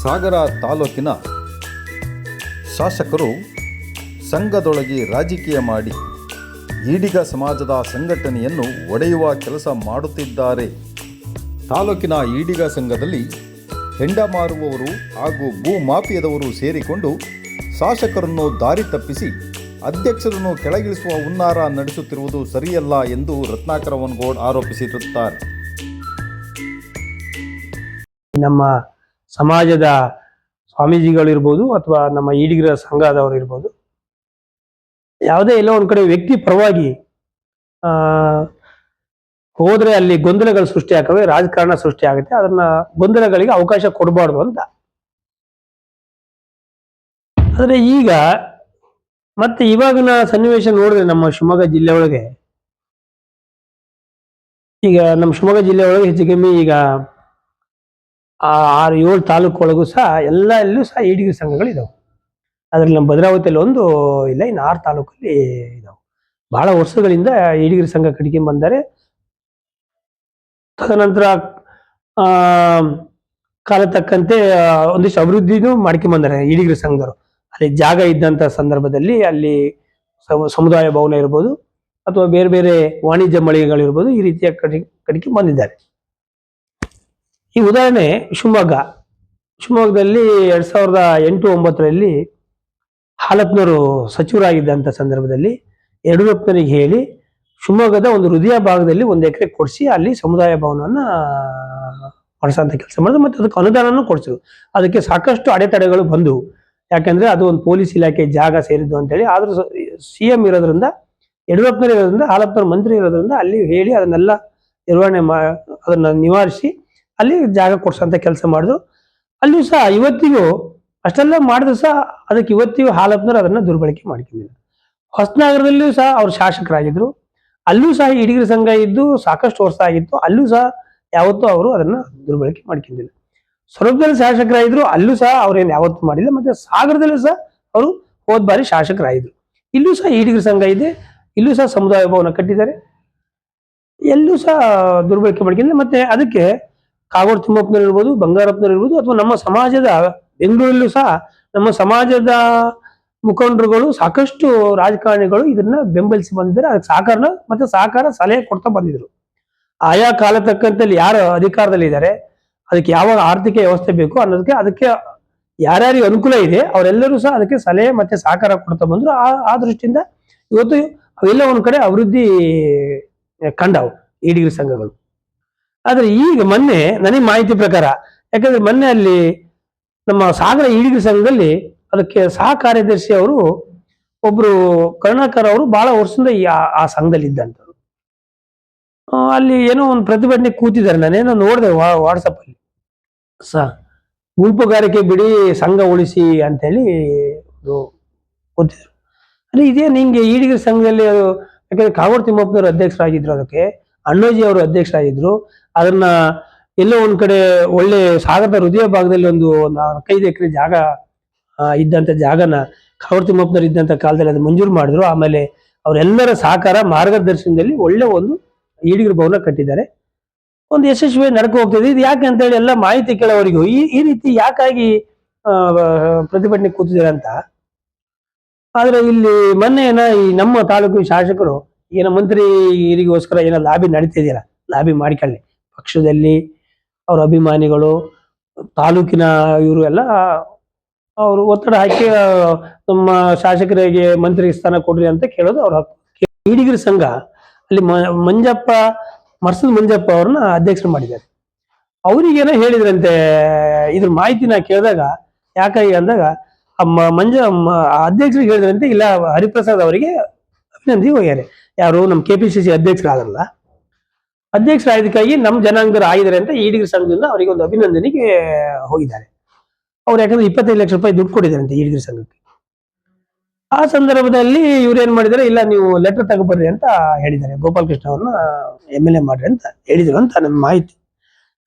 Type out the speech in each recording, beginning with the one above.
ಸಾಗರ ತಾಲೂಕಿನ ಶಾಸಕರು ಸಂಘದೊಳಗೆ ರಾಜಕೀಯ ಮಾಡಿ ಈಡಿಗ ಸಮಾಜದ ಸಂಘಟನೆಯನ್ನು ಒಡೆಯುವ ಕೆಲಸ ಮಾಡುತ್ತಿದ್ದಾರೆ. ತಾಲೂಕಿನ ಈಡಿಗ ಸಂಘದಲ್ಲಿ ಹೆಂಡ ಮಾರುವವರು ಹಾಗೂ ಭೂ ಮಾಫಿಯಾದವರು ಸೇರಿಕೊಂಡು ಶಾಸಕರನ್ನು ದಾರಿ ತಪ್ಪಿಸಿ ಅಧ್ಯಕ್ಷರನ್ನು ಕೆಳಗಿಳಿಸುವ ಹುನ್ನಾರ ನಡೆಸುತ್ತಿರುವುದು ಸರಿಯಲ್ಲ ಎಂದು ರತ್ನಾಕರ ವನಗೋಡ್ ಆರೋಪಿಸಿರುತ್ತಾರೆ. ನಮ್ಮ ಸಮಾಜದ ಸ್ವಾಮೀಜಿಗಳಿರ್ಬೋದು ಅಥವಾ ನಮ್ಮ ಈಡಿಗರ ಸಂಘದವರು ಇರ್ಬೋದು, ಯಾವುದೇ ಎಲ್ಲೋ ಒಂದ್ ಕಡೆ ವ್ಯಕ್ತಿ ಪರವಾಗಿ ಹೋದ್ರೆ ಅಲ್ಲಿ ಗೊಂದಲಗಳು ಸೃಷ್ಟಿ ಆಗ್ತವೆ, ರಾಜಕಾರಣ ಸೃಷ್ಟಿ ಆಗುತ್ತೆ. ಅದನ್ನ ಗೊಂದಲಗಳಿಗೆ ಅವಕಾಶ ಕೊಡಬಾರ್ದು ಅಂತ. ಆದ್ರೆ ಈಗ ಮತ್ತೆ ಇವಾಗಿನ ಸನ್ನಿವೇಶ ನೋಡಿದ್ರೆ ನಮ್ಮ ಶಿವಮೊಗ್ಗ ಜಿಲ್ಲೆ ಒಳಗೆ ಹೆಚ್ಚು ಕಮ್ಮಿ ಈಗ 6-7 ತಾಲೂಕು ಒಳಗೂ ಸಹ ಎಲ್ಲೂ ಸಹ ಈಡಿಗರ ಸಂಘಗಳಿದಾವೆ. ಅದ್ರಲ್ಲಿ ನಮ್ಮ ಭದ್ರಾವತಿಯಲ್ಲಿ ಒಂದು ಇಲ್ಲ, ಇನ್ನು 6 ತಾಲೂಕಲ್ಲಿ ಇದಾವೆ. ಬಹಳ ವರ್ಷಗಳಿಂದ ಈಡಿಗರ ಸಂಘ ಕಟ್ಕೊಂಡ್ ಬಂದರೆ, ತದನಂತರ ಕಾಲ ತಕ್ಕಂತೆ ಒಂದಿಷ್ಟು ಅಭಿವೃದ್ಧಿನೂ ಮಾಡ್ಕೊಂಡ್ ಬಂದಾರೆ ಈಡಿಗರ ಸಂಘದವರು. ಅಲ್ಲಿ ಜಾಗ ಇದ್ದಂತ ಸಂದರ್ಭದಲ್ಲಿ ಅಲ್ಲಿ ಸಮುದಾಯ ಭವನ ಇರ್ಬೋದು ಅಥವಾ ಬೇರೆ ಬೇರೆ ವಾಣಿಜ್ಯ ಮಳಿಗೆಗಳಿರ್ಬೋದು, ಈ ರೀತಿಯ ಕಟ್ಕೊಂಡ್ ಬಂದಿದ್ದಾರೆ. ಈ ಉದಾಹರಣೆ ಶಿವಮೊಗ್ಗದಲ್ಲಿ 2008-09ರಲ್ಲಿ ಹಾಲಪ್ಪನವರು ಸಚಿವರಾಗಿದ್ದಂಥ ಸಂದರ್ಭದಲ್ಲಿ ಯಡಿಯೂರಪ್ಪನವರಿಗೆ ಹೇಳಿ ಶಿವಮೊಗ್ಗದ ಒಂದು ಹೃದಯ ಭಾಗದಲ್ಲಿ 1 ಎಕರೆ ಕೊಡಿಸಿ ಅಲ್ಲಿ ಸಮುದಾಯ ಭವನವನ್ನ ಮಾಡಿಸೋಂಥ ಕೆಲಸ ಮಾಡಿದ್ರು. ಮತ್ತೆ ಅದಕ್ಕೆ ಅನುದಾನನೂ ಕೊಡಿಸಿದ್ರು. ಅದಕ್ಕೆ ಸಾಕಷ್ಟು ಅಡೆತಡೆಗಳು ಬಂದವು. ಯಾಕಂದ್ರೆ ಅದು ಒಂದು ಪೊಲೀಸ್ ಇಲಾಖೆ ಜಾಗ ಸೇರಿದ್ದು ಅಂತೇಳಿ. ಆದ್ರೂ CM ಇರೋದ್ರಿಂದ, ಯಡಿಯೂರಪ್ಪನವರು ಇರೋದ್ರಿಂದ, ಹಾಲಪ್ಪನವರು ಮಂತ್ರಿ ಇರೋದ್ರಿಂದ ಅಲ್ಲಿ ಹೇಳಿ ಅದನ್ನೆಲ್ಲ ನಿರ್ವಹಣೆ ಅದನ್ನ ನಿವಾರಿಸಿ ಅಲ್ಲಿ ಜಾಗ ಕೊಡ್ಸೋಂಥ ಕೆಲಸ ಮಾಡಿದ್ರು. ಅಲ್ಲಿಯೂ ಸಹ ಇವತ್ತಿಗೂ ಅಷ್ಟೆಲ್ಲ ಮಾಡಿದ್ರು ಸಹ ಅದಕ್ಕೆ ಇವತ್ತಿಗೂ ಹಾಲಪ್ಪನವರು ಅದನ್ನ ದುರ್ಬಳಕೆ ಮಾಡ್ಕೊಂಡಿಲ್ಲ. ಹೊಸನಗರದಲ್ಲಿಯೂ ಸಹ ಅವ್ರು ಶಾಸಕರಾಗಿದ್ರು. ಅಲ್ಲೂ ಸಹ ಈಡಿಗರ ಸಂಘ ಇದ್ದು ಸಾಕಷ್ಟು ವರ್ಷ ಆಗಿತ್ತು. ಅಲ್ಲೂ ಸಹ ಯಾವತ್ತೂ ಅವರು ಅದನ್ನ ದುರ್ಬಳಕೆ ಮಾಡ್ಕೊಂಡಿಲ್ಲ. ಸ್ವರೂಪದಲ್ಲಿ ಶಾಸಕರಾಗಿದ್ರು, ಅಲ್ಲೂ ಸಹ ಅವ್ರೇನು ಯಾವತ್ತೂ ಮಾಡಿಲ್ಲ. ಮತ್ತೆ ಸಾಗರದಲ್ಲೂ ಸಹ ಅವರು ಹೋದ ಬಾರಿ ಶಾಸಕರಾಗಿದ್ರು. ಇಲ್ಲೂ ಸಹ ಈಡಿಗರ ಸಂಘ ಇದೆ, ಇಲ್ಲೂ ಸಹ ಸಮುದಾಯ ಭವನ ಕಟ್ಟಿದ್ದಾರೆ, ಎಲ್ಲೂ ಸಹ ದುರ್ಬಳಕೆ ಮಾಡ್ಕೊಂಡಿಲ್ಲ. ಮತ್ತೆ ಅದಕ್ಕೆ ಕಾಗೋಡು ತಿಮ್ಮಪ್ಪನವರು ಇರ್ಬೋದು, ಬಂಗಾರಪ್ಪನವರು ಇರ್ಬೋದು, ಅಥವಾ ನಮ್ಮ ಸಮಾಜದ ಬೆಂಗಳೂರಲ್ಲೂ ಸಹ ನಮ್ಮ ಸಮಾಜದ ಮುಖಂಡರುಗಳು, ಸಾಕಷ್ಟು ರಾಜಕಾರಣಿಗಳು ಇದನ್ನ ಬೆಂಬಲಿಸಿ ಬಂದಿದ್ದಾರೆ. ಅದಕ್ಕೆ ಸಹಕಾರ ಸಲಹೆ ಕೊಡ್ತಾ ಬಂದಿದ್ರು. ಆಯಾ ಕಾಲ ತಕ್ಕಂತೆ ಯಾರು ಅಧಿಕಾರದಲ್ಲಿ ಇದ್ದಾರೆ, ಅದಕ್ಕೆ ಯಾವ ಆರ್ಥಿಕ ವ್ಯವಸ್ಥೆ ಬೇಕು ಅನ್ನೋದಕ್ಕೆ, ಅದಕ್ಕೆ ಯಾರ್ಯಾರಿಗೆ ಅನುಕೂಲ ಇದೆ ಅವರೆಲ್ಲರೂ ಸಹ ಅದಕ್ಕೆ ಸಲಹೆ ಮತ್ತೆ ಸಹಕಾರ ಕೊಡ್ತಾ ಬಂದ್ರು. ಆ ದೃಷ್ಟಿಯಿಂದ ಇವತ್ತು ಅವೆಲ್ಲ ಒಂದ್ ಕಡೆ ಅಭಿವೃದ್ಧಿ ಕಂಡವು ಈಡಿಗರ ಸಂಘಗಳು. ಆದ್ರೆ ಈಗ ಮೊನ್ನೆ ನನಗೆ ಮಾಹಿತಿ ಪ್ರಕಾರ, ಯಾಕಂದ್ರೆ ಮೊನ್ನೆ ಅಲ್ಲಿ ನಮ್ಮ ಸಾಗರ ಈಡಿಗರ ಸಂಘದಲ್ಲಿ ಅದಕ್ಕೆ ಸಹ ಕಾರ್ಯದರ್ಶಿ ಅವರು ಒಬ್ರು ಕರುಣಾಕರ್ ಅವರು ಬಹಳ ವರ್ಷದಿಂದ ಆ ಸಂಘದಲ್ಲಿ ಇದ್ದಂಥವ್ರು. ಅಲ್ಲಿ ಏನೋ ಒಂದು ಪ್ರತಿಭಟನೆ ಕೂತಿದ್ದಾರೆ. ನಾನೇನೋ ನೋಡಿದೆ ವಾಟ್ಸಪ್ ಅಲ್ಲಿ, ಗುಂಪುಗಾರಿಕೆ ಬಿಡಿ ಸಂಘ ಉಳಿಸಿ ಅಂತೇಳಿ ಕೂತಿದ್ರು. ಅಲ್ಲಿ ಇದೇ ನಿಂಗೆ ಈಡಿಗರ ಸಂಘದಲ್ಲಿ ಅದು, ಯಾಕಂದ್ರೆ ಕಾಗೋಡು ತಿಮ್ಮಪ್ಪನವರು ಅಧ್ಯಕ್ಷರಾಗಿದ್ರು, ಅದಕ್ಕೆ ಅಣ್ಣೋಜಿ ಅವರು ಅಧ್ಯಕ್ಷರಾಗಿದ್ರು. ಅದನ್ನ ಎಲ್ಲೋ ಒಂದ್ ಕಡೆ ಒಳ್ಳೆ ಸಾಗರದ ಹೃದಯ ಭಾಗದಲ್ಲಿ ಒಂದು 4-5 ಎಕರೆ ಜಾಗ ಇದ್ದಂತ ಜಾಗನ ಕಾಗೋಡು ತಿಮ್ಮಪ್ಪನವರು ಇದ್ದಂತ ಕಾಲದಲ್ಲಿ ಅದು ಮಂಜೂರು ಮಾಡಿದ್ರು. ಆಮೇಲೆ ಅವರೆಲ್ಲರ ಸಹಕಾರ ಮಾರ್ಗದರ್ಶನದಲ್ಲಿ ಒಳ್ಳೆ ಒಂದು ಈಡಿಗರ ಭವನ ಕಟ್ಟಿದ್ದಾರೆ. ಒಂದು ಯಶಸ್ವಿ ನಡ್ಕೊ ಹೋಗ್ತದೆ. ಇದು ಯಾಕೆ ಅಂತ ಹೇಳಿ ಎಲ್ಲ ಮಾಹಿತಿ ಕೇಳೋವರಿಗೂ ಈ ರೀತಿ ಯಾಕಾಗಿ ಪ್ರತಿಭಟನೆ ಕೂತಿದ್ದಾರೆ ಅಂತ. ಆದ್ರೆ ಇಲ್ಲಿ ಮೊನ್ನೆ ಈ ನಮ್ಮ ತಾಲೂಕಿನ ಶಾಸಕರು ಏನೋ ಮಂತ್ರಿ ಹಿರಿಗೋಸ್ಕರ ಏನೋ ಲಾಬಿ ನಡೀತಿದೆಯಲ್ಲ, ಲಾಬಿ ಮಾಡಿಕೊಳ್ಳಿ. ಪಕ್ಷದಲ್ಲಿ ಅವ್ರ ಅಭಿಮಾನಿಗಳು, ತಾಲೂಕಿನ ಇವರು ಎಲ್ಲ ಅವರು ಒತ್ತಡ ಹಾಕಿ ನಮ್ಮ ಶಾಸಕರಿಗೆ ಮಂತ್ರಿ ಸ್ಥಾನ ಕೊಡ್ರಿ ಅಂತ ಕೇಳೋದು ಅವ್ರ ಹಕ್ಕು. ಈಡಿಗರ ಸಂಘ ಅಲ್ಲಿ ಮರ್ಸದ ಮಂಜಪ್ಪ ಅವ್ರನ್ನ ಅಧ್ಯಕ್ಷರು ಮಾಡಿದ್ದಾರೆ. ಅವ್ರಿಗೇನೋ ಹೇಳಿದ್ರಂತೆ. ಇದ್ರ ಮಾಹಿತಿ ನಾ ಕೇಳಿದಾಗ ಯಾಕಾಗಿ ಅಂದಾಗ ಅಧ್ಯಕ್ಷರಿಗೆ ಹೇಳಿದ್ರಂತೆ, ಇಲ್ಲ ಹರಿಪ್ರಸಾದ್ ಅವರಿಗೆ ಅಭಿನಂದಿ ಹೋಗ್ಯಾರೆ. ಯಾರು ನಮ್ಮ KPCC ಅಧ್ಯಕ್ಷರಾದ್ರಲ್ಲ, ಅಧ್ಯಕ್ಷರಾದಕ್ಕಾಗಿ ನಮ್ಮ ಜನಾಂಗದವರು ಆಗಿದ್ದಾರೆ ಅಂತ ಈಡಿಗರ ಸಂಘದಿಂದ ಅವರಿಗೆ ಒಂದು ಅಭಿನಂದನೆಗೆ ಹೋಗಿದ್ದಾರೆ. ಅವ್ರು ಯಾಕಂದ್ರೆ 25 ಲಕ್ಷ ರೂಪಾಯಿ ದುಡ್ಡು ಕೊಟ್ಟಿದ್ದಾರಂತೆ ಈಡಿಗರ ಸಂಘಕ್ಕೆ. ಆ ಸಂದರ್ಭದಲ್ಲಿ ಇವ್ರು ಏನ್ ಮಾಡಿದ್ದಾರೆ, ಇಲ್ಲ ನೀವು ಲೆಟರ್ ತಗೊಬರ್ರಿ ಅಂತ ಹೇಳಿದ್ದಾರೆ. ಗೋಪಾಲಕೃಷ್ಣ ಅವ್ರನ್ನ MLA ಮಾಡ್ರಿ ಅಂತ ಹೇಳಿದ್ರು ಅಂತ ನನ್ನ ಮಾಹಿತಿ.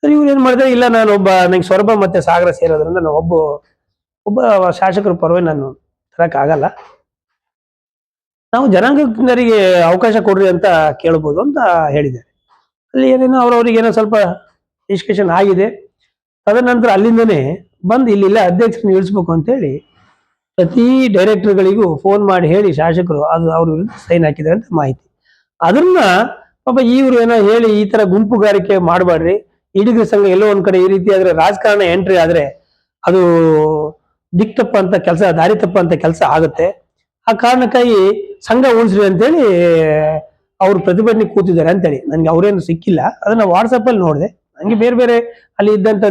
ಸರಿ, ಇವ್ರು ಏನ್ ಮಾಡಿದ್ರೆ, ಇಲ್ಲ ನಾನು ನಂಗೆ ಸೊರಬ ಮತ್ತೆ ಸಾಗರ ಸೇರೋದ್ರಿಂದ ನಾನು ಒಬ್ಬ ಶಾಸಕರ ಪರವಾಗಿ ನಾನು ತರಕ್ ಆಗಲ್ಲ, ನಾವು ಜನಾಂಗರಿಗೆ ಅವಕಾಶ ಕೊಡ್ರಿ ಅಂತ ಕೇಳ್ಬೋದು ಅಂತ ಹೇಳಿದ್ದಾರೆ. ಅಲ್ಲಿ ಏನೇನೋ ಅವ್ರವ್ರಿಗೆ ಏನೋ ಸ್ವಲ್ಪ ಡಿಸ್ಕಷನ್ ಆಗಿದೆ. ತದನಂತರ ಅಲ್ಲಿಂದನೇ ಬಂದು ಇಲ್ಲಿಲ್ಲ ಅಧ್ಯಕ್ಷರನ್ನ ಇಳಿಸ್ಬೇಕು ಅಂತೇಳಿ ಪ್ರತಿ ಡೈರೆಕ್ಟರ್ಗಳಿಗೂ ಫೋನ್ ಮಾಡಿ ಹೇಳಿ ಶಾಸಕರು ಅದು ಅವ್ರ ವಿರುದ್ಧ ಸೈನ್ ಹಾಕಿದ್ದಾರೆ ಅಂತ ಮಾಹಿತಿ. ಅದನ್ನ ಪಾಪ ಇವ್ರು ಏನೋ ಹೇಳಿ ಈ ತರ ಗುಂಪುಗಾರಿಕೆ ಮಾಡಬೇಡ್ರಿ, ಈಡಿಗ ಸಂಘ ಎಲ್ಲೋ ಒಂದ್ ಕಡೆ ಈ ರೀತಿ ಆದ್ರೆ ರಾಜಕಾರಣ ಎಂಟ್ರಿ ಆದ್ರೆ ಅದು ದಿಕ್ ತಪ್ಪಂತ ಕೆಲಸ, ದಾರಿ ತಪ್ಪಂತ ಕೆಲಸ ಆಗುತ್ತೆ. ಆ ಕಾರಣಕ್ಕಾಗಿ ಸಂಘ ಉಳಿಸ್ರಿ ಅಂತೇಳಿ ಅವ್ರು ಪ್ರತಿಭಟನೆ ಕೂತಿದ್ದಾರೆ ಅಂತೇಳಿ. ನನ್ಗೆ ಅವ್ರೇನು ಸಿಕ್ಕಿಲ್ಲ, ಅದನ್ನ ವಾಟ್ಸಪ್ ಅಲ್ಲಿ ನೋಡಿದೆ. ನಂಗೆ ಬೇರೆ ಬೇರೆ ಅಲ್ಲಿ ಇದ್ದಂತ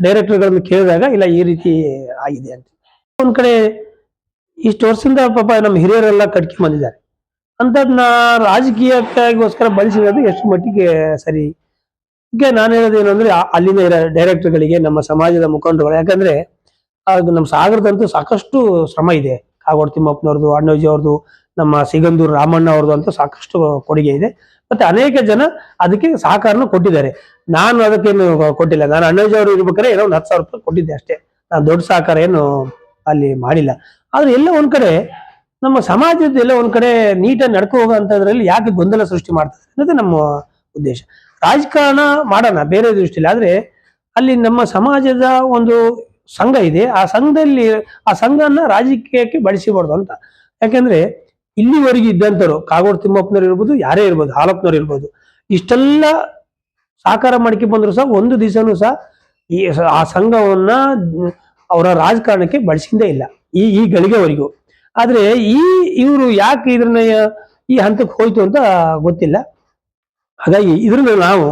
ಡೈರೆಕ್ಟರ್ಗಳನ್ನು ಕೇಳಿದಾಗ ಇಲ್ಲ ಈ ರೀತಿ ಆಗಿದೆ ಅಂತ. ಒಂದ್ ಕಡೆ ಇಷ್ಟು ವರ್ಷದಿಂದ ಪಾಪ ನಮ್ಮ ಹಿರಿಯರೆಲ್ಲ ಕಟ್ಕೊಂಡ್ ಬಂದಿದ್ದಾರೆ ಅಂತದ್ನ ರಾಜಕೀಯಕ್ಕಾಗೋಸ್ಕರ ಬಳಸಿರೋದು ಎಷ್ಟು ಮಟ್ಟಿಗೆ ಸರಿ? ಈಗ ನಾನು ಹೇಳೋದೇನು ಅಂದ್ರೆ ಅಲ್ಲಿನ ಡೈರೆಕ್ಟರ್ಗಳಿಗೆ, ನಮ್ಮ ಸಮಾಜದ ಮುಖಂಡರುಗಳು, ಯಾಕಂದ್ರೆ ಅದು ನಮ್ಮ ಸಾಗರದಂತೂ ಸಾಕಷ್ಟು ಶ್ರಮ ಇದೆ. ಕಾಗೋಡು ತಿಮ್ಮಪ್ಪನವ್ರದ್ದು, ಅಣ್ಣೋಜಿ ಅವ್ರದ್ದು, ನಮ್ಮ ಸಿಗಂದೂರು ರಾಮಣ್ಣ ಅವ್ರದ್ದು ಅಂತೂ ಸಾಕಷ್ಟು ಕೊಡುಗೆ ಇದೆ. ಮತ್ತೆ ಅನೇಕ ಜನ ಅದಕ್ಕೆ ಸಹಕಾರನ ಕೊಟ್ಟಿದ್ದಾರೆ. ನಾನು ಅದಕ್ಕೇನು ಕೊಟ್ಟಿಲ್ಲ. ನಾನು ಅಣ್ಣೋಜಿ ಅವರು ಇರ್ಬೇಕಾದ್ರೆ ಏನೋ 10,000 ರೂಪಾಯಿ ಕೊಟ್ಟಿದ್ದೆ ಅಷ್ಟೇ. ನಾನು ದೊಡ್ಡ ಸಹಕಾರ ಏನು ಅಲ್ಲಿ ಮಾಡಿಲ್ಲ. ಆದ್ರೆ ಎಲ್ಲ ಒಂದ್ ಕಡೆ ನಮ್ಮ ಸಮಾಜದ ಎಲ್ಲ ಒಂದ್ ಕಡೆ ನೀಟಾಗಿ ನಡ್ಕೊ ಹೋಗೋಂಥದ್ರಲ್ಲಿ ಯಾಕೆ ಗೊಂದಲ ಸೃಷ್ಟಿ ಮಾಡ್ತಾರೆ ಅನ್ನೋದೇ ನಮ್ಮ ಉದ್ದೇಶ. ರಾಜಕಾರಣ ಮಾಡೋಣ ಬೇರೆ ದೃಷ್ಟಿಯಲ್ಲಿ, ಆದ್ರೆ ಅಲ್ಲಿ ನಮ್ಮ ಸಮಾಜದ ಒಂದು ಸಂಘ ಇದೆ, ಆ ಸಂಘದಲ್ಲಿ ಆ ಸಂಘನ ರಾಜಕೀಯಕ್ಕೆ ಬಳಸಬಾರ್ದು ಅಂತ. ಯಾಕಂದ್ರೆ ಇಲ್ಲಿವರೆಗೂ ಇದ್ದಂಥವ್ರು ಕಾಗೋಡು ತಿಮ್ಮಪ್ಪನವ್ರು ಇರ್ಬೋದು, ಯಾರೇ ಇರ್ಬೋದು, ಹಾಲಪ್ಪನವ್ರು ಇರ್ಬೋದು, ಇಷ್ಟೆಲ್ಲ ಸಹಕಾರ ಮಾಡ್ಕೆ ಬಂದ್ರು ಸಹ ಒಂದು ದಿವಸನೂ ಸಹ ಆ ಸಂಘವನ್ನ ಅವರ ರಾಜಕಾರಣಕ್ಕೆ ಬಳಸಿಂದೇ ಇಲ್ಲ ಈ ಗಳಿಗೆವರೆಗೂ. ಆದ್ರೆ ಇವರು ಯಾಕೆ ಇದನ್ನ ಈ ಹಂತಕ್ಕೆ ಹೋಯ್ತು ಅಂತ ಗೊತ್ತಿಲ್ಲ. ಹಾಗಾಗಿ ಇದ್ರನ್ನ ನಾವು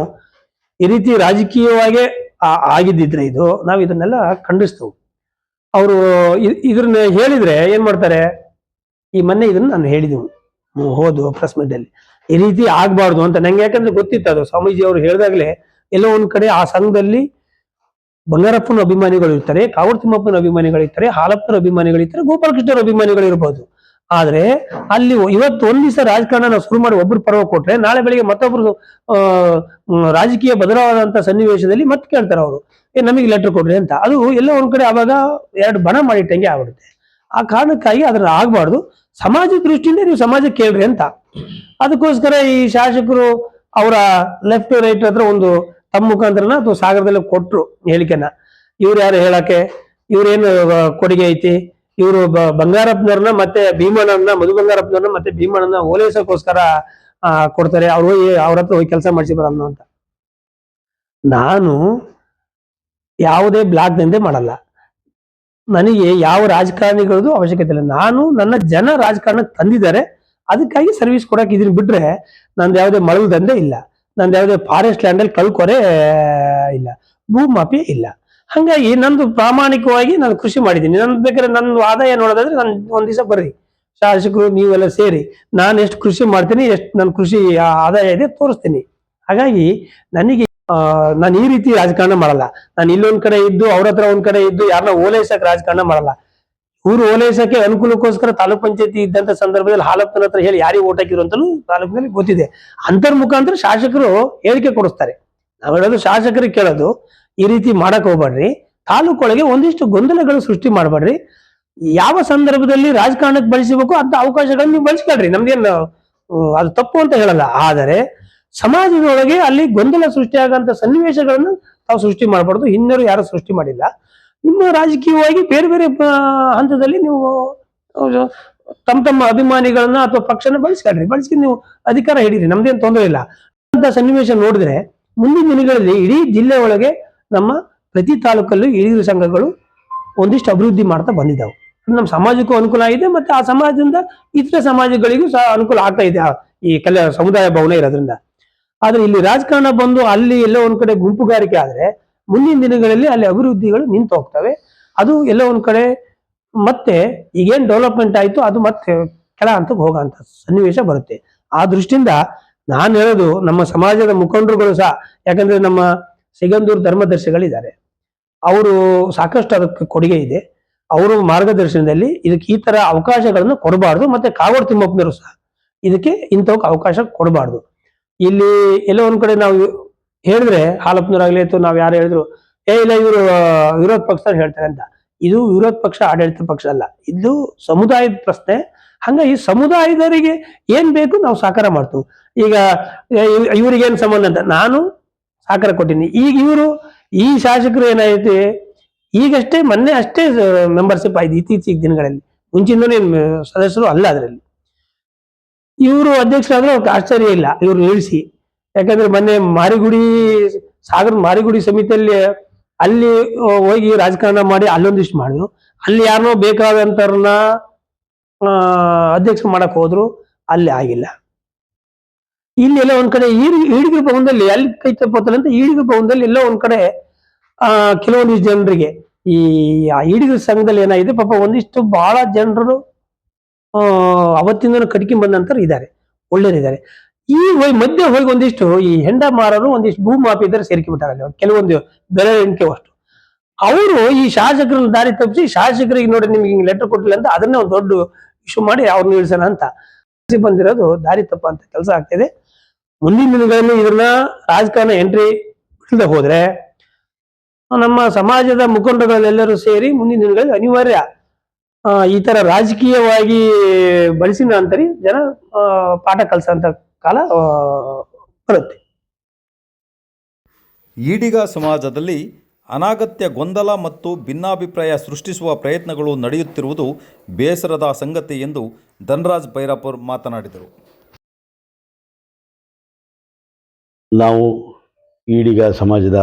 ಈ ರೀತಿ ರಾಜಕೀಯವಾಗಿ ಆಗಿದ್ದಿದ್ರೆ ನಾವು ಇದನ್ನೆಲ್ಲ ಖಂಡಿಸ್ತೇವೆ. ಅವರು ಇದ್ರನ್ನ ಹೇಳಿದ್ರೆ ಏನ್ ಮಾಡ್ತಾರೆ, ಈ ಮೊನ್ನೆ ಇದನ್ನ ನಾನು ಹೇಳಿದೆವು ಹೋದು ಪ್ರೆಸ್ ಮೀಟ್ ಅಲ್ಲಿ, ಈ ರೀತಿ ಆಗ್ಬಾರ್ದು ಅಂತ ನಂಗೆ. ಯಾಕಂದ್ರೆ ಗೊತ್ತಿತ್ತು ಅದು ಸ್ವಾಮೀಜಿ ಅವರು ಹೇಳಿದಾಗ್ಲೇ ಎಲ್ಲೋ ಒಂದ್ ಕಡೆ ಆ ಸಂಘದಲ್ಲಿ ಬಂಗಾರಪ್ಪನ ಅಭಿಮಾನಿಗಳು ಇರ್ತಾರೆ, ಕಾಗೋಡು ತಿಮ್ಮಪ್ಪನ ಅಭಿಮಾನಿಗಳು ಇರ್ತಾರೆ, ಹಾಲಪ್ಪನ ಅಭಿಮಾನಿಗಳು ಇರ್ತಾರೆ, ಗೋಪಾಲಕೃಷ್ಣರ ಅಭಿಮಾನಿಗಳು ಇರ್ಬೋದು. ಆದ್ರೆ ಅಲ್ಲಿ ಇವತ್ತು ಒಂದ್ ದಿವಸ ರಾಜಕಾರಣ ನಾವು ಶುರು ಮಾಡಿ ಒಬ್ರು ಪರ್ವ ಕೊಟ್ರೆ ನಾಳೆ ಬೆಳಿಗ್ಗೆ ಮತ್ತೊಬ್ರು ರಾಜಕೀಯ ಬದಲಾವಣೆಂತ ಸನ್ನಿವೇಶದಲ್ಲಿ ಮತ್ತೆ ಕೇಳ್ತಾರೆ ಅವರು, ನಮಗೆ ಲೆಟರ್ ಕೊಡ್ರಿ ಅಂತ. ಅದು ಎಲ್ಲ ಒಂದ್ ಕಡೆ ಆವಾಗ ಎರಡು ಬಣ ಮಾಡಿಟ್ಟಂಗೆ ಆಗ್ಬಿಡುತ್ತೆ. ಆ ಕಾರಣಕ್ಕಾಗಿ ಅದನ್ನ ಆಗ್ಬಾರ್ದು. ಸಮಾಜ ದೃಷ್ಟಿಯಿಂದ ನೀವು ಸಮಾಜ ಕೇಳ್ರಿ ಅಂತ. ಅದಕ್ಕೋಸ್ಕರ ಈ ಶಾಸಕರು ಅವರ ಲೆಫ್ಟ್ ರೈಟ್ ಹತ್ರ ಒಂದು ತಮ್ಮ ಮುಖಾಂತರನ ಅಥವಾ ಸಾಗರದಲ್ಲಿ ಕೊಟ್ರು ಹೇಳಿಕೆನ. ಇವ್ರು ಯಾರು ಹೇಳಕ್ಕೆ, ಇವ್ರೇನು ಕೊಡುಗೆ ಐತಿ, ಇವರು ಬಂಗಾರಪ್ಪನವ್ರನ್ನ ಮತ್ತೆ ಭೀಮಣ್ಣನ, ಮಧು ಬಂಗಾರಪ್ಪನವ್ರನ್ನ ಮತ್ತೆ ಭೀಮಣ್ಣನ ಓಲೈಸಕ್ಕೋಸ್ಕರ ಕೊಡ್ತಾರೆ, ಅವ್ರು ಹೋಗಿ ಅವ್ರ ಹತ್ರ ಹೋಗಿ ಕೆಲಸ ಮಾಡಿಸಿ ಬರಲ್ಲ ಅಂತ. ನಾನು ಯಾವುದೇ ಬ್ಲಾಕ್ ದಂಧೆ ಮಾಡಲ್ಲ, ನನಗೆ ಯಾವ ರಾಜಕಾರಣಿಗಳದ್ದು ಅವಶ್ಯಕತೆ ಇಲ್ಲ. ನಾನು ನನ್ನ ಜನ ರಾಜಕಾರಣಕ್ಕೆ ತಂದಿದ್ದಾರೆ, ಅದಕ್ಕಾಗಿ ಸರ್ವಿಸ್ ಕೊಡಕ್ಕೆ ಇದನ್ನ ಬಿಟ್ರೆ ನಂದು ಯಾವುದೇ ಮಳಲ್ ದಂಧೆ ಇಲ್ಲ, ನಂದು ಯಾವುದೇ ಫಾರೆಸ್ಟ್ ಲ್ಯಾಂಡ್ ಅಲ್ಲಿ ಕಳ್ಕೊರೆ ಇಲ್ಲ, ಭೂ ಮಾಫಿಯಾ ಇಲ್ಲ. ಹಂಗಾಗಿ ನಂದು ಪ್ರಾಮಾಣಿಕವಾಗಿ ನಾನು ಕೃಷಿ ಮಾಡಿದ್ದೀನಿ. ನನ್ ಬೇಕಾದ್ರೆ ನನ್ನ ಆದಾಯ ನೋಡೋದಾದ್ರೆ ನಾನು ಒಂದ್ ದಿವಸ ಬರ್ರಿ ಶಾಸಕರು ನೀವೆಲ್ಲ ಸೇರಿ ನಾನು ಎಷ್ಟು ಕೃಷಿ ಮಾಡ್ತೀನಿ, ಎಷ್ಟು ನನ್ನ ಕೃಷಿ ಆದಾಯ ಇದೆ ತೋರಿಸ್ತೀನಿ. ಹಾಗಾಗಿ ನನಗೆ ನಾನು ಈ ರೀತಿ ರಾಜಕಾರಣ ಮಾಡಲ್ಲ. ನಾನು ಇಲ್ಲೊಂದ್ ಕಡೆ ಇದ್ದು ಅವ್ರ ಹತ್ರ ಒಂದ್ ಕಡೆ ಇದ್ದು ಯಾರನ್ನ ಓಲೈಸಕ್ ರಾಜಕಾರಣ ಮಾಡಲ್ಲ. ಊರು ಓಲೈಸಕ್ಕೆ ಅನುಕೂಲಕ್ಕೋಸ್ಕರ ತಾಲೂಕ್ ಪಂಚಾಯತಿ ಇದ್ದಂತ ಸಂದರ್ಭದಲ್ಲಿ ಹಾಲಪ್ಪನ ಹತ್ರ ಹೇಳಿ ಯಾರಿಗೆ ಓಟ್ ಹಾಕಿದ್ರು ಅಂತಲೂ ತಾಲೂಕಿನಲ್ಲಿ ಗೊತ್ತಿದೆ. ಅಂತರ್ ಮುಖಾಂತರ ಶಾಸಕರು ಹೇಳಿಕೆ ಕೊಡಿಸ್ತಾರೆ. ನಾವ್ ಹೇಳೋದು ಶಾಸಕರಿಗೆ ಕೇಳೋದು, ಈ ರೀತಿ ಮಾಡಕ್ ಹೋಗ್ಬೇಡ್ರಿ, ತಾಲೂಕೊಳಗೆ ಒಂದಿಷ್ಟು ಗೊಂದಲಗಳು ಸೃಷ್ಟಿ ಮಾಡ್ಬೇಡ್ರಿ, ಯಾವ ಸಂದರ್ಭದಲ್ಲಿ ರಾಜಕಾರಣಕ್ಕೆ ಬಳಸಬೇಕು ಅಂತ ಅವಕಾಶಗಳನ್ನ ನೀವು ಬಳಸ್ಕೊಳ್ರಿ, ನಮ್ಗೇನು ಅದು ತಪ್ಪು ಅಂತ ಹೇಳಲ್ಲ. ಆದರೆ ಸಮಾಜದೊಳಗೆ ಅಲ್ಲಿ ಗೊಂದಲ ಸೃಷ್ಟಿಯಾಗಂತ ಸನ್ನಿವೇಶಗಳನ್ನು ತಾವು ಸೃಷ್ಟಿ ಮಾಡಬಾರ್ದು. ಹಿನ್ನರು ಯಾರು ಸೃಷ್ಟಿ ಮಾಡಿಲ್ಲ. ನಿಮ್ಮ ರಾಜಕೀಯವಾಗಿ ಬೇರೆ ಬೇರೆ ಹಂತದಲ್ಲಿ ನೀವು ತಮ್ಮ ಅಭಿಮಾನಿಗಳನ್ನ ಅಥವಾ ಪಕ್ಷನ ಬಳಸ್ಕೊಳ್ರಿ, ಬಳಸಿ ನೀವು ಅಧಿಕಾರ ಹಿಡೀರಿ, ನಮ್ದೇನು ತೊಂದರೆ ಇಲ್ಲ ಅಂತ ಸನ್ನಿವೇಶ ನೋಡಿದ್ರೆ ಮುಂದಿನ ದಿನಗಳಲ್ಲಿ ಇಡೀ ಜಿಲ್ಲೆ ಒಳಗೆ ನಮ್ಮ ಪ್ರತಿ ತಾಲೂಕಲ್ಲೂ ಹಿರಿಯ ಸಂಘಗಳು ಒಂದಿಷ್ಟು ಅಭಿವೃದ್ಧಿ ಮಾಡ್ತಾ ಬಂದಿದ್ದಾವೆ. ನಮ್ಮ ಸಮಾಜಕ್ಕೂ ಅನುಕೂಲ ಆಗಿದೆ, ಮತ್ತೆ ಆ ಸಮಾಜದಿಂದ ಇತರ ಸಮಾಜಗಳಿಗೂ ಸಹ ಅನುಕೂಲ ಆಗ್ತಾ ಇದೆ ಈ ಸಮುದಾಯ ಭವನ ಇರೋದ್ರಿಂದ. ಆದ್ರೆ ಇಲ್ಲಿ ರಾಜಕಾರಣ ಬಂದು ಅಲ್ಲಿ ಎಲ್ಲೋ ಒಂದ್ ಕಡೆ ಗುಂಪುಗಾರಿಕೆ ಆದ್ರೆ ಮುಂದಿನ ದಿನಗಳಲ್ಲಿ ಅಲ್ಲಿ ಅಭಿವೃದ್ಧಿಗಳು ನಿಂತು ಹೋಗ್ತವೆ. ಅದು ಎಲ್ಲೋ ಒಂದ್ ಕಡೆ ಮತ್ತೆ ಈಗೇನ್ ಡೆವಲಪ್ಮೆಂಟ್ ಆಯ್ತು ಅದು ಮತ್ತೆ ಕೆಳ ಹಂತಕ್ಕೆ ಹೋಗೋಂತ ಸನ್ನಿವೇಶ ಬರುತ್ತೆ. ಆ ದೃಷ್ಟಿಯಿಂದ ನಾನು ಹೇಳೋದು ನಮ್ಮ ಸಮಾಜದ ಮುಖಂಡರುಗಳು ಸಹ, ಯಾಕಂದ್ರೆ ನಮ್ಮ ಸಿಗಂದೂರು ಧರ್ಮದರ್ಶಿಗಳಿದ್ದಾರೆ, ಅವರು ಸಾಕಷ್ಟು ಅದಕ್ಕೆ ಕೊಡುಗೆ ಇದೆ. ಅವರು ಮಾರ್ಗದರ್ಶನದಲ್ಲಿ ಇದಕ್ಕೆ ಈ ತರ ಅವಕಾಶಗಳನ್ನು ಕೊಡಬಾರ್ದು. ಮತ್ತೆ ಕಾಗೋಡು ತಿಮ್ಮಪ್ಪನವರು ಸಹ ಇದಕ್ಕೆ ಇಂಥವಕ್ಕೆ ಅವಕಾಶ ಕೊಡಬಾರ್ದು. ಇಲ್ಲಿ ಎಲ್ಲೋ ಒಂದ್ ಕಡೆ ನಾವು ಹೇಳಿದ್ರೆ ಹಾಲಪ್ಪನವರಾಗ್ಲಿ ಅಥವಾ ನಾವ್ ಯಾರು ಹೇಳಿದ್ರು ಇಲ್ಲ ಇವರು ವಿರೋಧ ಪಕ್ಷದವ್ರು ಹೇಳ್ತಾರೆ ಅಂತ. ಇದು ವಿರೋಧ ಪಕ್ಷ ಆಡಳಿತ ಪಕ್ಷ ಅಲ್ಲ, ಇದು ಸಮುದಾಯದ ಪ್ರಶ್ನೆ. ಹಂಗಾಗಿ ಸಮುದಾಯದವರಿಗೆ ಏನ್ ಬೇಕು ನಾವು ಸಹಕಾರ ಮಾಡ್ತೀವಿ. ಈಗ ಇವ್ರಿಗೇನ್ ಸಂಬಂಧ ಅಂತ ನಾನು ಸಹಕಾರ ಕೊಟ್ಟಿನಿ. ಈಗ ಇವರು ಈ ಶಾಸಕರು ಏನಾಯ್ತು, ಈಗಷ್ಟೇ ಮೊನ್ನೆ ಅಷ್ಟೇ ಮೆಂಬರ್ಶಿಪ್ ಆಯ್ತು ಇತ್ತೀಚಿನ ದಿನಗಳಲ್ಲಿ, ಮುಂಚಿಂದನೇ ಸದಸ್ಯರು ಅಲ್ಲ ಅದರಲ್ಲಿ. ಇವರು ಅಧ್ಯಕ್ಷರಾದ್ರೆ ಅವ್ರಿಗೆ ಆಶ್ಚರ್ಯ ಇಲ್ಲ ಇವ್ರು ನಿಲ್ಲಿಸಿ. ಯಾಕಂದ್ರೆ ಮೊನ್ನೆ ಮಾರಿಗುಡಿ ಸಾಗರ ಮಾರಿಗುಡಿ ಸಮಿತಿಯಲ್ಲಿ ಅಲ್ಲಿ ಹೋಗಿ ರಾಜಕಾರಣ ಮಾಡಿ ಅಲ್ಲೊಂದಿಷ್ಟು ಮಾಡಿದ್ರು, ಅಲ್ಲಿ ಯಾರನ್ನೋ ಬೇಕಾದಂತವ್ರನ್ನ ಅಧ್ಯಕ್ಷ ಮಾಡಕ್ ಹೋದ್ರು, ಅಲ್ಲಿ ಆಗಿಲ್ಲ. ಇಲ್ಲಿ ಎಲ್ಲ ಒಂದ್ ಕಡೆ ಈಡಿಗರ ಭವನದಲ್ಲಿ ಅಲ್ಲಿ ಕೈ ತಪ್ಪತ್ತಲ್ಲ ಅಂತ ಈಡಿಗರ ಭವನದಲ್ಲಿ ಎಲ್ಲ ಒಂದ್ ಕಡೆ ಕೆಲವೊಂದಿಷ್ಟು ಜನರಿಗೆ ಈ ಈಡಿಗರ ಸಂಘದಲ್ಲಿ ಏನಾಗಿದೆ ಪಾಪ ಒಂದಿಷ್ಟು ಬಹಳ ಜನರು ಅವತ್ತಿಂದ ಕಟ್ಕೊಂಡ್ ಬಂದಂತರು ಇದ್ದಾರೆ, ಒಳ್ಳೆಯರಿದ್ದಾರೆ. ಈ ಮಧ್ಯೆ ಹೋಗಿ ಒಂದಿಷ್ಟು ಈ ಹೆಂಡ ಮಾರರು ಒಂದಿಷ್ಟು ಭೂ ಮಾಫಿಯರು ಸೇರ್ಕಿಬಿಟ್ಟಾರೆ ಕೆಲವೊಂದು ಬೆಲೆ ಎಣಿಕೆ ಅಷ್ಟು. ಅವರು ಈ ಶಾಸಕರನ್ನ ದಾರಿ ತಪ್ಪಿಸಿ ಶಾಸಕರಿಗೆ ನೋಡಿ ನಿಮ್ಗೆ ಹಿಂಗ್ ಲೆಟರ್ ಕೊಟ್ಟಿಲ್ಲ ಅಂತ ಅದನ್ನೇ ಒಂದು ದೊಡ್ಡ ಇಶ್ಯೂ ಮಾಡಿ ಅವ್ರನ್ನ ನಿಲ್ಸೋಣ ಅಂತ ಬಂದಿರೋದು ದಾರಿ ತಪ್ಪ ಅಂತ ಕೆಲಸ ಆಗ್ತಿದೆ. ಮುಂದಿನ ದಿನಗಳಲ್ಲಿ ಇದನ್ನ ರಾಜಕಾರಣ ಎಂಟ್ರಿ ಬಿಡದೆ ಹೋದ್ರೆ ನಮ್ಮ ಸಮಾಜದ ಮುಖಂಡಗಳೆಲ್ಲರೂ ಸೇರಿ ಮುಂದಿನ ದಿನಗಳಲ್ಲಿ ಅನಿವಾರ್ಯ ಈ ತರ ರಾಜಕೀಯವಾಗಿ ಬಳಸಿನ ಅಂತರಿ ಜನ ಪಾಠ ಕಲಿಸೋಂತ ಕಾಲ ಬರುತ್ತೆ. ಈಡಿಗ ಸಮಾಜದಲ್ಲಿ ಅನಾಗತ್ಯ ಗೊಂದಲ ಮತ್ತು ಭಿನ್ನಾಭಿಪ್ರಾಯ ಸೃಷ್ಟಿಸುವ ಪ್ರಯತ್ನಗಳು ನಡೆಯುತ್ತಿರುವುದು ಬೇಸರದ ಸಂಗತಿ ಎಂದು ಧನರಾಜ್ ಭೈರಪ್ಪರ್ ಮಾತನಾಡಿದರು. ನಾವು ಈಡಿಗ ಸಮಾಜದ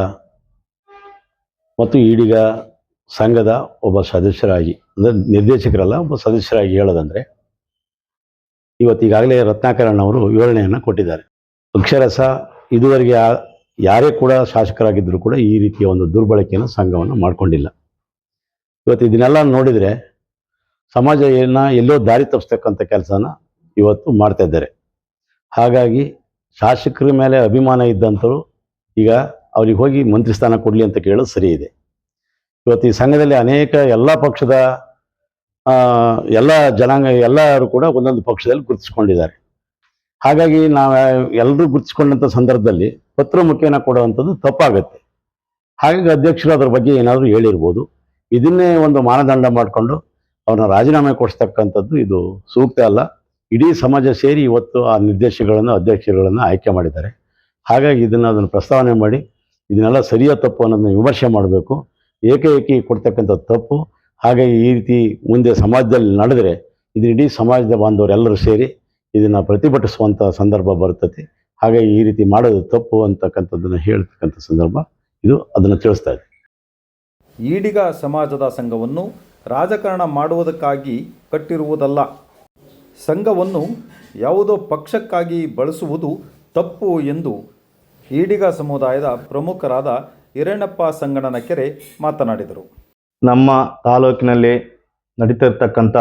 ಮತ್ತು ಈಡಿಗ ಸಂಘದ ಒಬ್ಬ ಸದಸ್ಯರಾಗಿ, ಅಂದರೆ ನಿರ್ದೇಶಕರಲ್ಲ, ಒಬ್ಬ ಸದಸ್ಯರಾಗಿ ಹೇಳೋದಂದರೆ ಇವತ್ತೀಗಾಗಲೇ ರತ್ನಾಕರಣ್ಣವರು ವಿವರಣೆಯನ್ನು ಕೊಟ್ಟಿದ್ದಾರೆ. ಅಕ್ಷರಸ ಇದುವರೆಗೆ ಯಾರೇ ಕೂಡ ಶಾಸಕರಾಗಿದ್ದರೂ ಕೂಡ ಈ ರೀತಿಯ ಒಂದು ದುರ್ಬಳಕೆಯನ್ನು ಸಂಘವನ್ನು ಮಾಡಿಕೊಂಡಿಲ್ಲ. ಇವತ್ತು ಇದನ್ನೆಲ್ಲ ನೋಡಿದರೆ ಸಮಾಜವನ್ನು ಎಲ್ಲೋ ದಾರಿ ತಪ್ಪಿಸ್ತಕ್ಕಂಥ ಕೆಲಸನ ಇವತ್ತು ಮಾಡ್ತಾ ಇದ್ದಾರೆ. ಹಾಗಾಗಿ ಶಾಸಕರ ಮೇಲೆ ಅಭಿಮಾನ ಇದ್ದಂಥವ್ರು ಈಗ ಅವ್ರಿಗೆ ಹೋಗಿ ಮಂತ್ರಿ ಸ್ಥಾನ ಕೊಡಲಿ ಅಂತ ಕೇಳೋದು ಸರಿ ಇದೆ. ಇವತ್ತು ಈ ಸಂಘದಲ್ಲಿ ಅನೇಕ ಎಲ್ಲ ಪಕ್ಷದ ಎಲ್ಲ ಜನಾಂಗ ಎಲ್ಲರೂ ಕೂಡ ಒಂದೊಂದು ಪಕ್ಷದಲ್ಲಿ ಗುರುತಿಸ್ಕೊಂಡಿದ್ದಾರೆ. ಹಾಗಾಗಿ ನಾವು ಎಲ್ಲರೂ ಗುರುತಿಸ್ಕೊಂಡಂಥ ಸಂದರ್ಭದಲ್ಲಿ ಪತ್ರ ಮುಖೇನ ಕೊಡುವಂಥದ್ದು ತಪ್ಪಾಗುತ್ತೆ. ಹಾಗಾಗಿ ಅಧ್ಯಕ್ಷರು ಅದ್ರ ಬಗ್ಗೆ ಏನಾದರೂ ಹೇಳಿರ್ಬೋದು. ಇದನ್ನೇ ಒಂದು ಮಾನದಂಡ ಮಾಡಿಕೊಂಡು ಅವ್ರನ್ನ ರಾಜೀನಾಮೆ ಕೊಡಿಸ್ತಕ್ಕಂಥದ್ದು ಇದು ಸೂಕ್ತ ಅಲ್ಲ. ಇಡೀ ಸಮಾಜ ಸೇರಿ ಇವತ್ತು ಆ ನಿರ್ದೇಶಕಗಳನ್ನು ಅಧ್ಯಕ್ಷರುಗಳನ್ನು ಆಯ್ಕೆ ಮಾಡಿದ್ದಾರೆ. ಹಾಗಾಗಿ ಅದನ್ನು ಪ್ರಸ್ತಾವನೆ ಮಾಡಿ ಇದನ್ನೆಲ್ಲ ಸರಿಯೋ ತಪ್ಪು ಅನ್ನೋದನ್ನ ವಿಮರ್ಶೆ ಮಾಡಬೇಕು. ಏಕೈಕಿ ಕೊಡ್ತಕ್ಕಂಥದ್ದು ತಪ್ಪು. ಹಾಗಾಗಿ ಈ ರೀತಿ ಮುಂದೆ ಸಮಾಜದಲ್ಲಿ ನಡೆದರೆ ಇದು ಇಡೀ ಸಮಾಜದ ಬಾಂಧವರೆಲ್ಲರೂ ಸೇರಿ ಇದನ್ನು ಪ್ರತಿಭಟಿಸುವಂಥ ಸಂದರ್ಭ ಬರ್ತದೆ. ಹಾಗಾಗಿ ಈ ರೀತಿ ಮಾಡೋದು ತಪ್ಪು ಅಂತಕ್ಕಂಥದ್ದನ್ನು ಹೇಳ್ತಕ್ಕಂಥ ಸಂದರ್ಭ ಇದು, ಅದನ್ನು ತಿಳಿಸ್ತಾ ಇದೆ. ಈಡಿಗ ಸಮಾಜದ ಸಂಘವನ್ನು ರಾಜಕಾರಣ ಮಾಡುವುದಕ್ಕಾಗಿ ಕಟ್ಟಿರುವುದಲ್ಲ. ಸಂಘವನ್ನು ಯಾವುದೋ ಪಕ್ಷಕ್ಕಾಗಿ ಬಳಸುವುದು ತಪ್ಪು ಎಂದು ಈಡಿಗ ಸಮುದಾಯದ ಪ್ರಮುಖರಾದ ಹಿರಣ್ಣಪ್ಪ ಸಂಗಣ್ಣನಕೆರೆ ಮಾತನಾಡಿದರು. ನಮ್ಮ ತಾಲೂಕಿನಲ್ಲಿ ನಡೀತಿರ್ತಕ್ಕಂಥ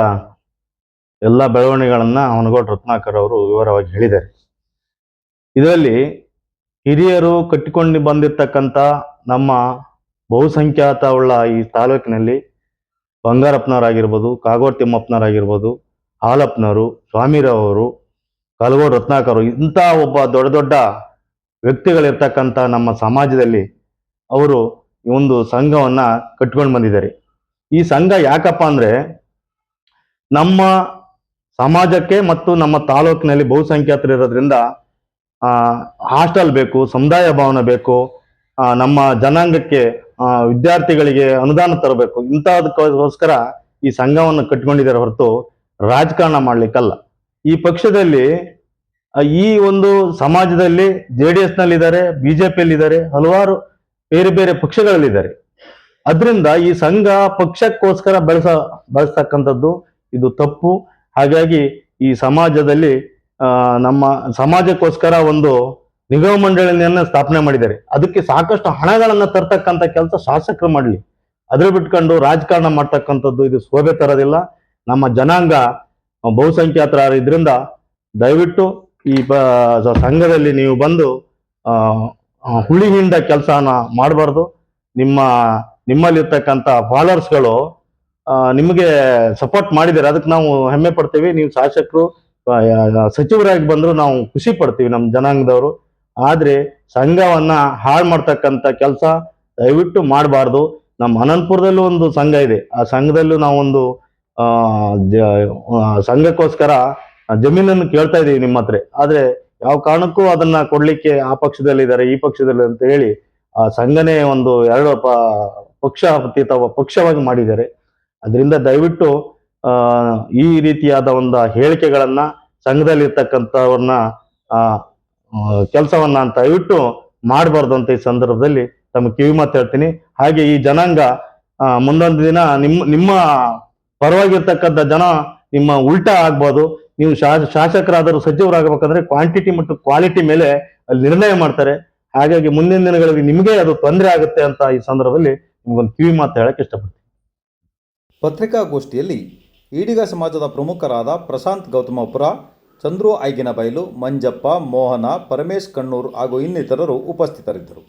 ಎಲ್ಲ ಬೆಳವಣಿಗೆಗಳನ್ನು ಅವನಗೌಡ ರತ್ನಾಕರ್ ಅವರು ವಿವರವಾಗಿ ಹೇಳಿದ್ದಾರೆ. ಇದರಲ್ಲಿ ಹಿರಿಯರು ಕಟ್ಟಿಕೊಂಡು ಬಂದಿರತಕ್ಕಂಥ ನಮ್ಮ ಬಹುಸಂಖ್ಯಾತ ಉಳ್ಳ ಈ ತಾಲೂಕಿನಲ್ಲಿ ಬಂಗಾರಪ್ಪನವರಾಗಿರ್ಬೋದು, ಕಾಗೋಡು ತಿಮ್ಮಪ್ಪನವರಾಗಿರ್ಬೋದು, ಹಾಲಪ್ಪನವರು, ಸ್ವಾಮಿರವರು, ಕಲಗೋಡು ರತ್ನಾಕರು, ಇಂಥ ಒಬ್ಬ ದೊಡ್ಡ ದೊಡ್ಡ ವ್ಯಕ್ತಿಗಳಿರ್ತಕ್ಕಂಥ ನಮ್ಮ ಸಮಾಜದಲ್ಲಿ ಅವರು ಒಂದು ಸಂಘವನ್ನು ಕಟ್ಕೊಂಡು ಬಂದಿದ್ದಾರೆ. ಈ ಸಂಘ ಯಾಕಪ್ಪ ಅಂದರೆ ನಮ್ಮ ಸಮಾಜಕ್ಕೆ ಮತ್ತು ನಮ್ಮ ತಾಲೂಕಿನಲ್ಲಿ ಬಹುಸಂಖ್ಯಾತರು ಇರೋದ್ರಿಂದ ಹಾಸ್ಟೆಲ್ ಬೇಕು, ಸಮುದಾಯ ಭವನ ಬೇಕು, ನಮ್ಮ ಜನಾಂಗಕ್ಕೆ ವಿದ್ಯಾರ್ಥಿಗಳಿಗೆ ಅನುದಾನ ತರಬೇಕು, ಇಂಥದಕ್ಕೋಸ್ಕರ ಈ ಸಂಘವನ್ನು ಕಟ್ಕೊಂಡಿದ್ದಾರೆ ಹೊರತು ರಾಜಕಾರಣ ಮಾಡ್ಲಿಕ್ಕಲ್ಲ. ಈ ಪಕ್ಷದಲ್ಲಿ ಈ ಒಂದು ಸಮಾಜದಲ್ಲಿ JDS ನಲ್ಲಿದ್ದಾರೆ, BJPಯಲ್ಲಿದ್ದಾರೆ, ಹಲವಾರು ಬೇರೆ ಬೇರೆ ಪಕ್ಷಗಳಲ್ಲಿದ್ದಾರೆ. ಅದರಿಂದ ಈ ಸಂಘ ಪಕ್ಷಕ್ಕೋಸ್ಕರ ಬಳಸ್ತಕ್ಕಂಥದ್ದು ಇದು ತಪ್ಪು. ಹಾಗಾಗಿ ಈ ಸಮಾಜದಲ್ಲಿ ನಮ್ಮ ಸಮಾಜಕ್ಕೋಸ್ಕರ ಒಂದು ನಿಗಮ ಮಂಡಳಿಯನ್ನ ಸ್ಥಾಪನೆ ಮಾಡಿದ್ದಾರೆ. ಅದಕ್ಕೆ ಸಾಕಷ್ಟು ಹಣಗಳನ್ನ ತರ್ತಕ್ಕಂಥ ಕೆಲಸ ಶಾಸಕರು ಮಾಡಲಿ. ಅದ್ರ ಬಿಟ್ಕೊಂಡು ರಾಜಕಾರಣ ಮಾಡ್ತಕ್ಕಂಥದ್ದು ಇದು ಶೋಭೆ ತರೋದಿಲ್ಲ. ನಮ್ಮ ಜನಾಂಗ ಬಹುಸಂಖ್ಯಾತರ ಇದರಿಂದ ದಯವಿಟ್ಟು ಈ ಸಂಘದಲ್ಲಿ ನೀವು ಬಂದು ಹುಳಿಹಿಂಡ ಕೆಲಸನ ಮಾಡಬಾರ್ದು. ನಿಮ್ಮಲ್ಲಿರ್ತಕ್ಕಂಥ ಫಾಲೋವರ್ಸ್ಗಳು ನಿಮಗೆ ಸಪೋರ್ಟ್ ಮಾಡಿದ್ದಾರೆ, ಅದಕ್ಕೆ ನಾವು ಹೆಮ್ಮೆ ಪಡ್ತೀವಿ. ನೀವು ಶಾಸಕರು ಸಚಿವರಾಗಿ ಬಂದ್ರು ನಾವು ಖುಷಿ ಪಡ್ತೀವಿ ನಮ್ಮ ಜನಾಂಗದವರು. ಆದ್ರೆ ಸಂಘವನ್ನ ಹಾಳು ಮಾಡ್ತಕ್ಕಂಥ ಕೆಲಸ ದಯವಿಟ್ಟು ಮಾಡಬಾರ್ದು. ನಮ್ಮ ಅನಂತಪುರದಲ್ಲೂ ಒಂದು ಸಂಘ ಇದೆ. ಆ ಸಂಘದಲ್ಲೂ ನಾವೊಂದು ಸಂಘಕ್ಕೋಸ್ಕರ ಜಮೀನನ್ನು ಕೇಳ್ತಾ ಇದೀವಿ ನಿಮ್ಮ ಹತ್ರ. ಆದ್ರೆ ಯಾವ ಕಾರಣಕ್ಕೂ ಅದನ್ನ ಕೊಡ್ಲಿಕ್ಕೆ ಆ ಪಕ್ಷದಲ್ಲಿದ್ದಾರೆ ಈ ಪಕ್ಷದಲ್ಲಿ ಅಂತ ಹೇಳಿ ಆ ಸಂಘನೇ ಒಂದು 2 ಪಕ್ಷಾತೀತ ಪಕ್ಷವಾಗಿ ಮಾಡಿದ್ದಾರೆ. ಅದರಿಂದ ದಯವಿಟ್ಟು ಈ ರೀತಿಯಾದ ಒಂದು ಹೇಳಿಕೆಗಳನ್ನ ಸಂಘದಲ್ಲಿ ಇರ್ತಕ್ಕಂಥವ್ರನ್ನ ಕೆಲಸವನ್ನ ದಯವಿಟ್ಟು ಮಾಡಬಾರ್ದು ಅಂತ ಈ ಸಂದರ್ಭದಲ್ಲಿ ತಮ್ಮ ಕಿವಿ ಮಾತು ಹೇಳ್ತೀನಿ. ಹಾಗೆ ಈ ಜನಾಂಗ ಮುಂದೊಂದು ದಿನ ನಿಮ್ಮ ಪರವಾಗಿರ್ತಕ್ಕಂಥ ಜನ ನಿಮ್ಮ ಉಲ್ಟಾ ಆಗ್ಬೋದು. ನೀವು ಶಾಸಕರಾದರೂ ಸಚಿವರಾಗಬೇಕಂದ್ರೆ ಕ್ವಾಂಟಿಟಿ ಮತ್ತು ಕ್ವಾಲಿಟಿ ಮೇಲೆ ಅಲ್ಲಿ ನಿರ್ಣಯ ಮಾಡ್ತಾರೆ. ಹಾಗಾಗಿ ಮುಂದಿನ ದಿನಗಳಲ್ಲಿ ನಿಮಗೆ ಅದು ತೊಂದರೆ ಆಗುತ್ತೆ ಅಂತ ಈ ಸಂದರ್ಭದಲ್ಲಿ ನಿಮ್ಗೊಂದು ಕಿವಿ ಮಾತು ಹೇಳಕ್ ಇಷ್ಟಪಡ್ತೀನಿ. ಪತ್ರಿಕಾಗೋಷ್ಠಿಯಲ್ಲಿ ಈಡಿಗ ಸಮಾಜದ ಪ್ರಮುಖರಾದ ಪ್ರಶಾಂತ್ ಗೌತಮಪುರ, ಚಂದ್ರು ಐಗಿನಬೈಲು, ಮಂಜಪ್ಪ, ಮೋಹನ, ಪರಮೇಶ್ ಕಣ್ಣೂರ್ ಹಾಗೂ ಇನ್ನಿತರರು ಉಪಸ್ಥಿತರಿದ್ದರು.